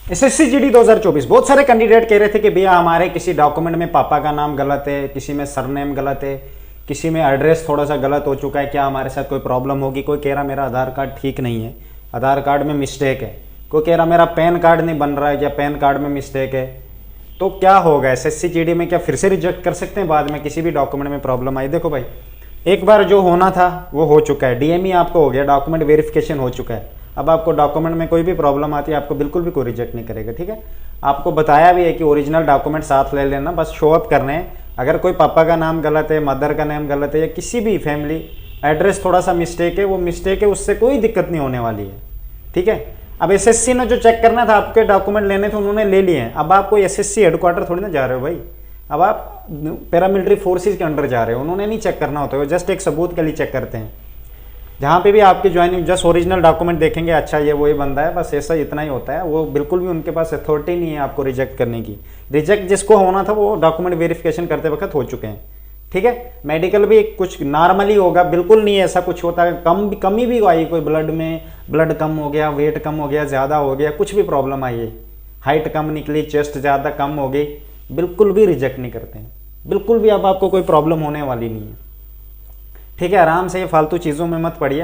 SSC GD 2024 बहुत सारे candidate कह रहे थे कि भैया हमारे किसी डॉक्यूमेंट में पापा का नाम गलत है, किसी में सरनेम गलत है, किसी में एड्रेस थोड़ा सा गलत हो चुका है, क्या हमारे साथ कोई प्रॉब्लम होगी। कोई कह रहा मेरा आधार कार्ड ठीक नहीं है, आधार कार्ड में मिस्टेक है, कोई कह रहा मेरा पैन कार्ड नहीं बन रहा है, क्या पैन कार्ड में मिस्टेक है। तो क्या होगा एसएससी जीडी में, क्या फिर से रिजेक्ट कर सकते हैं बाद में किसी भी डॉक्यूमेंट में प्रॉब्लम आई। देखो भाई, एक बार जो होना था वो हो चुका है, डीएमई आपको हो गया, डॉक्यूमेंट वेरिफिकेशन हो चुका है। अब आपको डॉक्यूमेंट में कोई भी प्रॉब्लम आती है आपको बिल्कुल भी कोई रिजेक्ट नहीं करेगा, ठीक है। आपको बताया भी है कि ओरिजिनल डॉक्यूमेंट साथ ले लेना, बस शो अप करने हैं। अगर कोई पापा का नाम गलत है, मदर का नाम गलत है, या किसी भी फैमिली एड्रेस थोड़ा सा मिस्टेक है, वो मिस्टेक है, उससे कोई दिक्कत नहीं होने वाली है, ठीक है। अब एसएससी ने जो चेक करना था, आपके डॉक्यूमेंट लेने थे, उन्होंने ले लिए हैं। अब आप कोई एसएससी हेडक्वार्टर थोड़ी ना जा रहे हो भाई, अब आप पैरामिलिट्री फोर्सेज के अंडर जा रहे हो, उन्होंने नहीं चेक करना होता है, वो जस्ट एक सबूत के लिए चेक करते हैं। जहाँ पे भी आपकी ज्वाइनिंग जस्ट ओरिजिनल डॉक्यूमेंट देखेंगे, अच्छा ये वही बंदा है, बस ऐसा इतना ही होता है। वो बिल्कुल भी उनके पास अथॉरिटी नहीं है आपको रिजेक्ट करने की। रिजेक्ट जिसको होना था वो डॉक्यूमेंट वेरिफिकेशन करते वक्त हो चुके हैं, ठीक है। मेडिकल भी कुछ नॉर्मली होगा, बिल्कुल नहीं ऐसा कुछ होता है, कमी भी आई, कोई ब्लड में ब्लड कम हो गया, वेट कम हो गया, ज़्यादा हो गया, कुछ भी प्रॉब्लम आई है, हाइट कम निकली, चेस्ट ज़्यादा कम हो गई, बिल्कुल भी रिजेक्ट नहीं करते हैं, बिल्कुल भी। अब आपको कोई प्रॉब्लम होने वाली नहीं है, ठीक है। आराम से ये फालतू चीज़ों में मत पड़िए।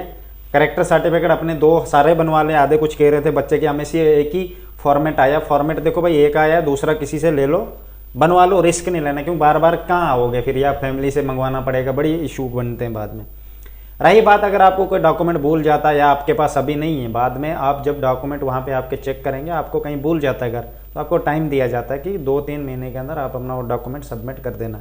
करेक्टर सर्टिफिकेट अपने दो सारे बनवा लें। आधे कुछ कह रहे थे बच्चे के हमेशा एक ही फॉर्मेट आया, फॉर्मेट देखो भाई, एक आया, दूसरा किसी से ले लो, बनवा लो, रिस्क नहीं लेना, क्यों बार बार कहाँ आओगे फिर, या फैमिली से मंगवाना पड़ेगा, बड़ी इशू बनते हैं बाद में। रही बात अगर आपको कोई डॉक्यूमेंट भूल जाता है या आपके पास अभी नहीं है, बाद में आप जब डॉक्यूमेंट वहाँ पे आपके चेक करेंगे, आपको कहीं भूल जाता है घर, तो आपको टाइम दिया जाता है कि 2-3 महीने के अंदर आप अपना वो डॉक्यूमेंट सबमिट कर देना।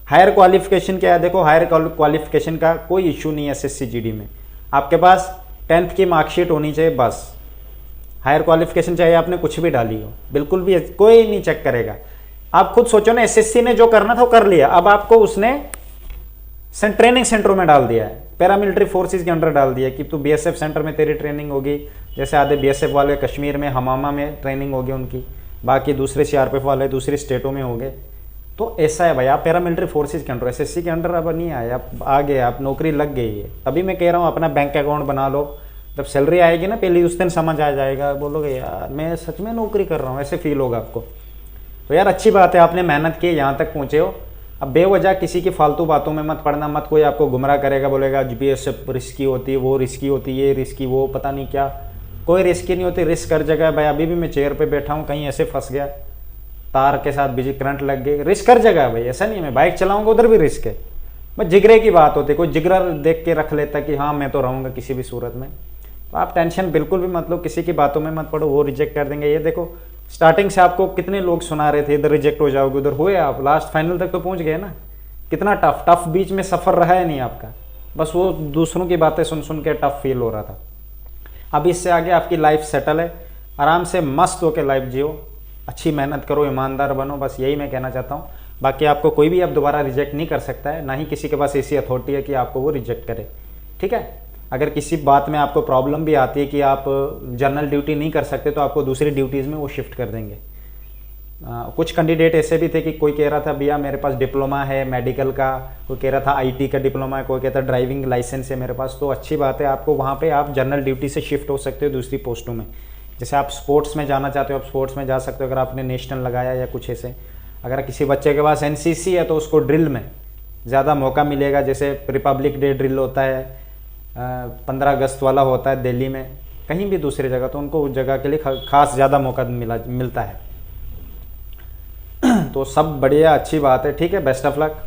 हायर क्वालिफिकेशन क्या है, देखो हायर क्वालिफिकेशन का कोई इशू नहीं है एसएससी जीडी में। आपके पास 10th की मार्कशीट होनी चाहिए बस। हायर क्वालिफिकेशन चाहिए आपने कुछ भी डाली हो, बिल्कुल भी कोई नहीं चेक करेगा। आप खुद सोचो ना, एसएससी ने जो करना था वो कर लिया, अब आपको उसने ट्रेनिंग सेंटरों में डाल दिया है, पैरामिलिट्री फोर्सेज के अंडर डाल दिया कि तू बीएसएफ सेंटर में तेरी ट्रेनिंग होगी। जैसे आधे बीएसएफ वाले कश्मीर में हमामा में ट्रेनिंग होगी उनकी, बाकी दूसरे सीआरपीएफ वाले दूसरी स्टेटों में होंगे। तो ऐसा है भाई, आप पैरामिलिट्री फोर्सेज के अंडर, एसएससी के अंडर अब नहीं आए, आप आ गए, आप नौकरी लग गई है। अभी मैं कह रहा हूँ अपना बैंक अकाउंट बना लो, जब सैलरी आएगी ना पहले उस दिन समझ आ जाएगा, बोलोगे यार मैं सच में नौकरी कर रहा हूँ, ऐसे फील होगा आपको। तो यार अच्छी बात है, आपने मेहनत की, यहाँ तक पहुँचे हो। अब बेवजह किसी की फालतू बातों में मत पड़ना, मत कोई आपको गुमराह करेगा, बोलेगा बीएसएफ रिस्की होती है, वो रिस्की होती है, ये रिस्की, वो पता नहीं क्या। कोई रिस्की नहीं होती, रिस्क कर जगह भाई। अभी भी मैं चेयर पे बैठा हूँ, कहीं ऐसे फंस गया, तार के साथ बिजली करंट लग गई, रिस्क कर जगह है भाई। ऐसा नहीं है मैं बाइक चलाऊंगा उधर भी रिस्क है, बस जिगरे की बात होती है। कोई जिगरा देख के रख लेता कि हाँ मैं तो रहूँगा किसी भी सूरत में। तो आप टेंशन बिल्कुल भी मत लो, किसी की बातों में मत पड़ो, वो रिजेक्ट कर देंगे। ये देखो स्टार्टिंग से आपको कितने लोग सुना रहे थे इधर रिजेक्ट हो जाओगे, उधर हुए आप, लास्ट फाइनल तक तो पहुँच गए ना। कितना टफ बीच में सफ़र रहा है नहीं आपका, बस वो दूसरों की बातें सुन सुन के टफ फील हो रहा था। अब इससे आगे आपकी लाइफ सेटल है, आराम से मस्त होकर लाइफ जियो, अच्छी मेहनत करो, ईमानदार बनो, बस यही मैं कहना चाहता हूँ। बाकी आपको कोई भी अब दोबारा रिजेक्ट नहीं कर सकता है, ना ही किसी के पास ऐसी अथॉरिटी है कि आपको वो रिजेक्ट करे, ठीक है। अगर किसी बात में आपको प्रॉब्लम भी आती है कि आप जनरल ड्यूटी नहीं कर सकते, तो आपको दूसरी ड्यूटीज़ में वो शिफ्ट कर देंगे। कुछ कैंडिडेट ऐसे भी थे कि कोई कह रहा था भैया मेरे पास डिप्लोमा है मेडिकल का, कोई कह रहा था आईटी का डिप्लोमा है, कोई कहता ड्राइविंग लाइसेंस है मेरे पास। तो अच्छी बात है, आपको वहाँ पे आप जनरल ड्यूटी से शिफ्ट हो सकते हो दूसरी पोस्टों में। जैसे आप स्पोर्ट्स में जाना चाहते हो, आप स्पोर्ट्स में जा सकते हो अगर आपने नेशनल लगाया या कुछ ऐसे। अगर किसी बच्चे के पास एनसीसी है तो उसको ड्रिल में ज़्यादा मौका मिलेगा। जैसे रिपब्लिक डे ड्रिल होता है, 15 अगस्त वाला होता है दिल्ली में, कहीं भी दूसरी जगह, तो उनको उस जगह के लिए खास ज़्यादा मौका मिलता है। तो सब बढ़िया, अच्छी बात है, ठीक है। Best of luck.